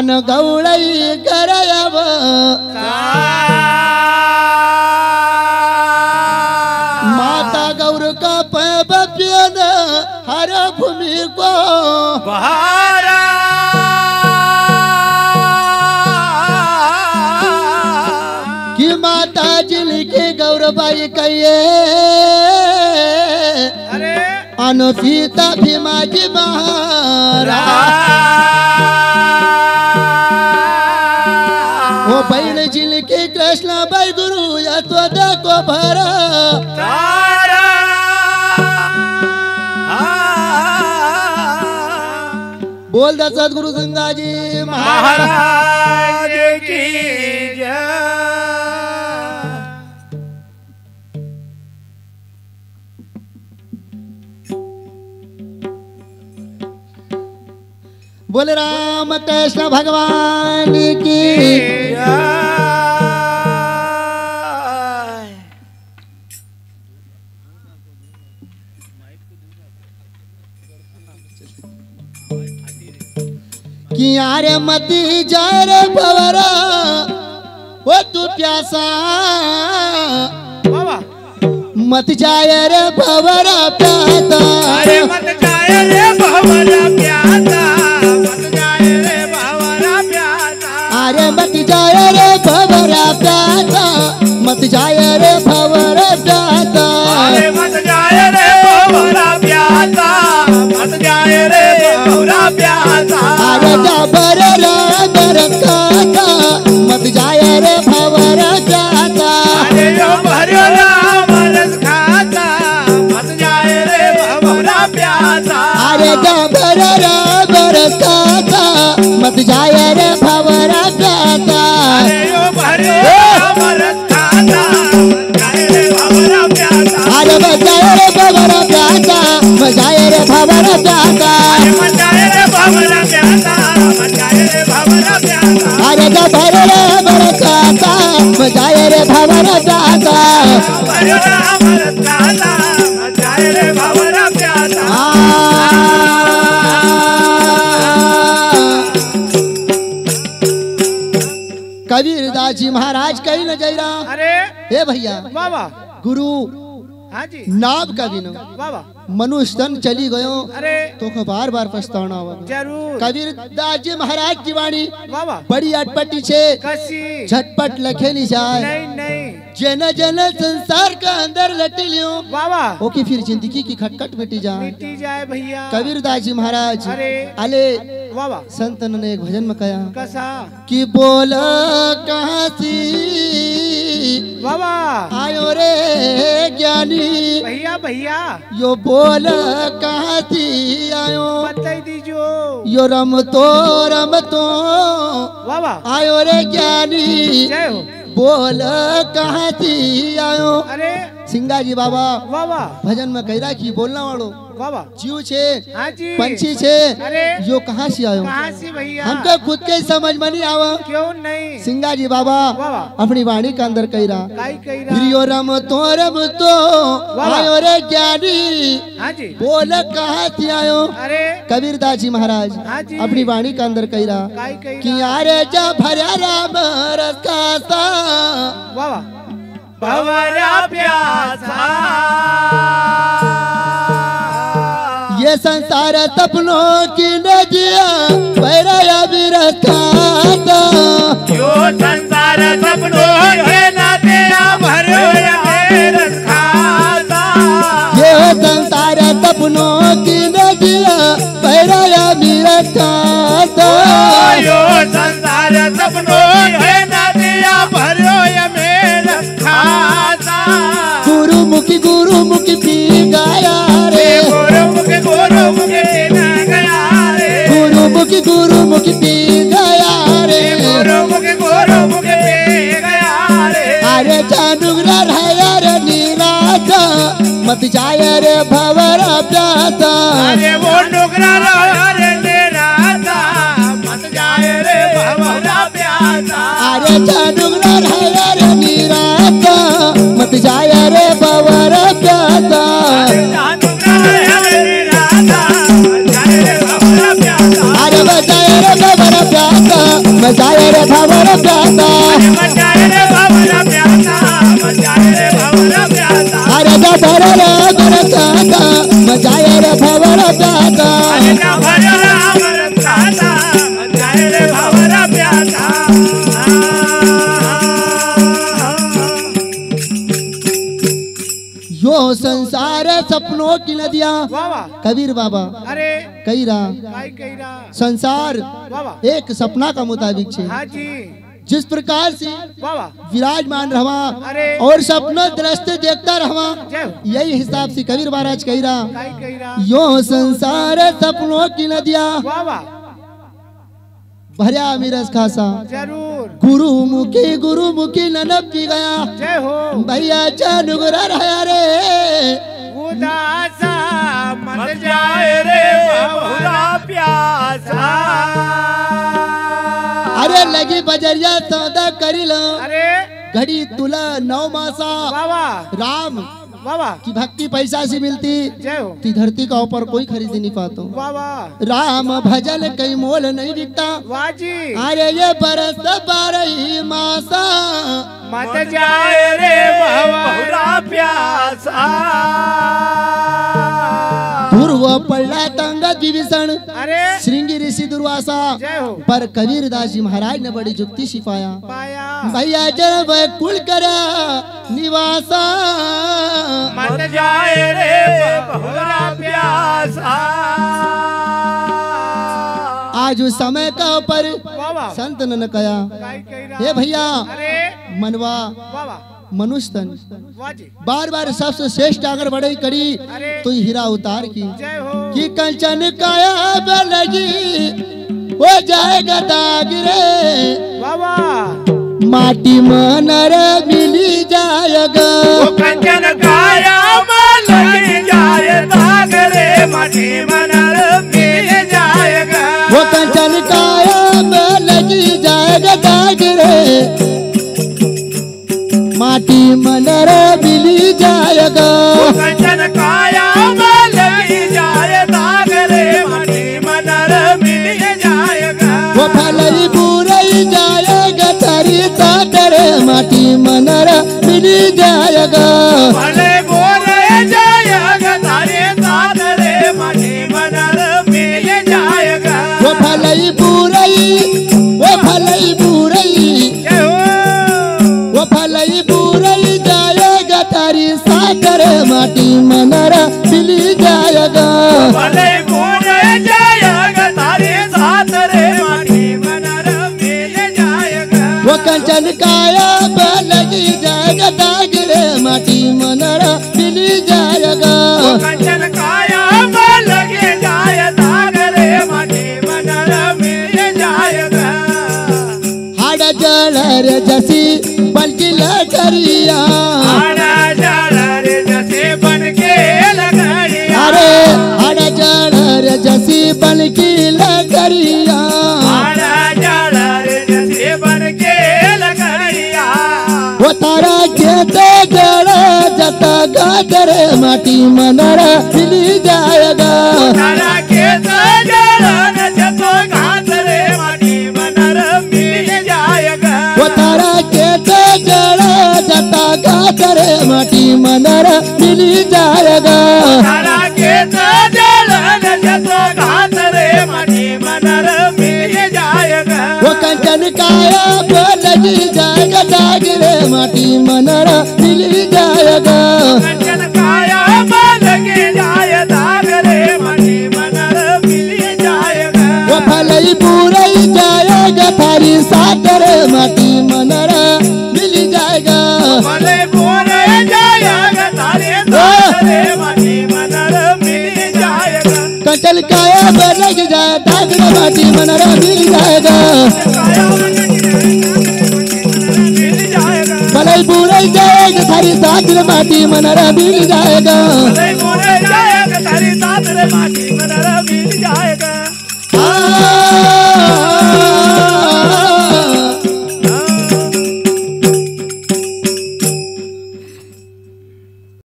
अन गौळई करायव माता गौर का पैबप्यन हर भूमि को बहारा कि माता जिनके गौरबाई कहिए अनुपीता भीमाजी महारा वो बहन जिनके कृष्णाबाई गुरु यशोदा को भरा बोल दा सदगुरु संगाजी महाराज की जय। बोले राम कृष्ण भगवान की कि यारे मती जा रे भवरा ओ तू प्यासा मत जाए रे भवरा प्यासा अरे मत जाए रे भवरा प्यासा मत जाए रे भवरा प्यासा अरे मत जाए रे भवरा प्यासा मत जाए रे भवरा प्यासा अरे मत जाए रे भवरा प्यासा मत जाए रे भवरा प्यासा अरे जबर राम रखा मत जाए रे भवरा प्यासा अरे जो भरो राम रस खाता मत जाए रे भवरा प्यासा अरे जबर राम रखा मत जाए रे भवरा प्यासा अरे जो भरो राम रस खाता जाए रे भवरा प्यासा अरे बजाए रे भवरा प्यासा बजाए रे भवरा प्यासा मत जाए रे भवरा प्यासा मत जाए रे भवरा प्यासा अरे जबर राम रखा बजाए रे भवरा प्यासा भरो राम रस खाता मत जाए रे भवरा प्यासा कबीरदास जी महाराज कहीं न जयरा अरे हे भैया बाबा गुरु हाँ जी नाव का बिनो बाबा मनुष्य तन चली गयो अरे तो को बार बार पछताना हुआ जरूर कबीरदास जी महाराज की वाणी बाबा बड़ी अटपटी छे कसी झटपट लखेली जाए नहीं नहीं जन जन संसार का अंदर लटी लियो बाबा ओके फिर जिंदगी की खटखट मिटी जाए मिट्टी जाए भैया कबीरदास जी महाराज अरे अले बाबा संतन ने एक भजन में कहा कसा कि बोल कहाँ सी बाबा आयो रे ज्ञानी भैया भैया यो बोल कहाँ सी आयो बताई दीजो यो रम तो बाबा आयो रे ज्ञानी जय हो बोल कहाँ सी आयो अरे सिंगाजी बाबा बाबा भजन में कह रहा कि बोलना वालो बाबा जीव छे हाँ जी पंछी छे अरे यो कहाँ से आयो कहाँ से भैया हमको खुद के समझ में नहीं आवा क्यों नहीं सिंगाजी बाबा बाबा अपनी वाणी के अंदर कह रहा काई कही फिर यो रम तो आयो रे ज्ञानी हाँ जी बोल कहाँ से आयो अरे कबीरदास जी महाराज हाँ जी अपनी वाणी के अंदर कह रहा काई कही कि यारे जा भरा राम रस का सा बाबा भवरा प्यासा ये संसार सपनों की नदिया भैरया बिरस्ता यो संसार सपनों के नदिया भरो रस खाता ये संसार सपनों की नदिया भैरया बिरस्ता यो संसार सपनों के नदिया भरो रस खाता गुरुमुखी पी गया रे गुरुमुखी ना गया रे गुरुमुखी पी गया रे गुरुमुखी पी गया रे अरे जानुगरा रहा रे निराशा मत जाए रे भवरा प्यासा अरे वो डुगरा रहा रे निराशा मत जाए रे भवरा प्यासा अरे जानुगरा रहा रे निराशा मत जाए रे भवरा प्यासा अरे बजाए रे भवरा प्यासा भवर प्यासा मत जाए रे भवर प्यासा मत जाए रे भवर प्यासा अरे गधर राम रचाता मजाए रे भवर प्यासा अरे गधर राम रचाता मत जाए रे भवर प्यासा यो संसार सपनों की नदियाँ वाह वाह कबीर बाबा अरे कईरा कईरा संसार वाह वाह एक सपना का मुताबिक है हाँ जी जिस प्रकार से वाह वाह विराजमान रहा अरे और सपना दृष्टि देखता रहा जय हो यही हिसाब से कबीर महाराज कईरा कईरा यो संसार सपनों की नदियाँ वाह वाह भरिया मिरस खासा जरूर गुरुमुखी ननब पी गया जय हो भैया चानुगरा रहा रे उदासा मत जाए रे बहुरा प्यासा अरे लगी बजरिया सौदा करी लो अरे घड़ी तुला 9 मासा वाह वाह राम वाह वाह की भक्ति पैसा से मिलती जय हो ती धरती का ऊपर कोई खरीद नहीं पाता वाह वाह राम भजन कई मोल नहीं बिकता वाह जी अरे ये बरस 12 मासा मत जाए रे बहुरा प्यासा ध्रुव पडला तंगत विभीषण अरे श्रृंगी ऋषि दुर्वासा जय हो पर कबीरदास जी महाराज ने बड़ी जुक्ति सिखाया पाया भैया जन कुल करा निवासा मत जाए रे बहुरा प्यासा आज उस समय का ऊपर वाह वाह संत ने कहा कईरा हे भैया अरे मनवा वाह वाह मनुष्य तन वाह जी बार बार सबसे श्रेष्ठ अगर बढ़ई करी अरे तो हीरा उतार की जय हो कि कंचन काया बलगी हो जाएगा दाग रे वाह वाह माटी मनर मिली जाएगा वो कंचन काया लगी जाए दाग रे माटी मनर मिल जाएगा वो कंचन काया लगी जाएगा दाग रे माटी मनर मिली जाएगा वो कंचन काया लगी जाए दाग रे माटी मनर मिल जाएगा वो फलई बुरई जाएगा तारी तारे माटी मनर मिली जाएगा भले बोले जाएगा तारे साथ रे माटी मनर मिल जाएगा वो फलई बुरई जय हो वो फलई बुरई जाएगा तारी सागर माटी मनर मिली जाएगा भले बोले जाएगा तारे साथ रे माटी मनर मिल जाएगा वो कंचन काया लगी जाएगा दाग रे माटी मनर मिली जाएगा वो कंचन काया लगे जाए दाग रे माटी मनर मिल जाएगा हाड़ जल रे जसी बल्कि लकड़िया आड़ा जाला रे जैसे बन के लगड़िया अरे हाड़ जल रे जसी बल्कि लकड़िया आड़ा जाला रे जैसे बन के लगड़िया वो तारा खेत जड़ जता गाजर माटी मनर मिली जाएगा तारा के सजड़न जतो घास रे माटी मनर मिल जाएगा वो तारा खेत जड़ जता गाजर माटी मनर मिली जाएगा तारा के सजड़न जतो घास रे माटी मनर मिल जाएगा वो कंचन काया लगी जाएगा दाग रे माटी मनर मिली जाएगा कंचन काया लगे जाए दाग रे माटी मनर मिल जाएगा वो फलई बुरई जाएगा थारी सागर माटी मनर मिली जाएगा भले बोले जाएगा तारे साथ रे माटी मनर मिल जाएगा कंचन काया लग जाए दाग रे माटी मनर मिल जाएगा मिल जाएगा फलई बुरई जाएगा थारी सागर माटी मनर मिल जाएगा भले बोले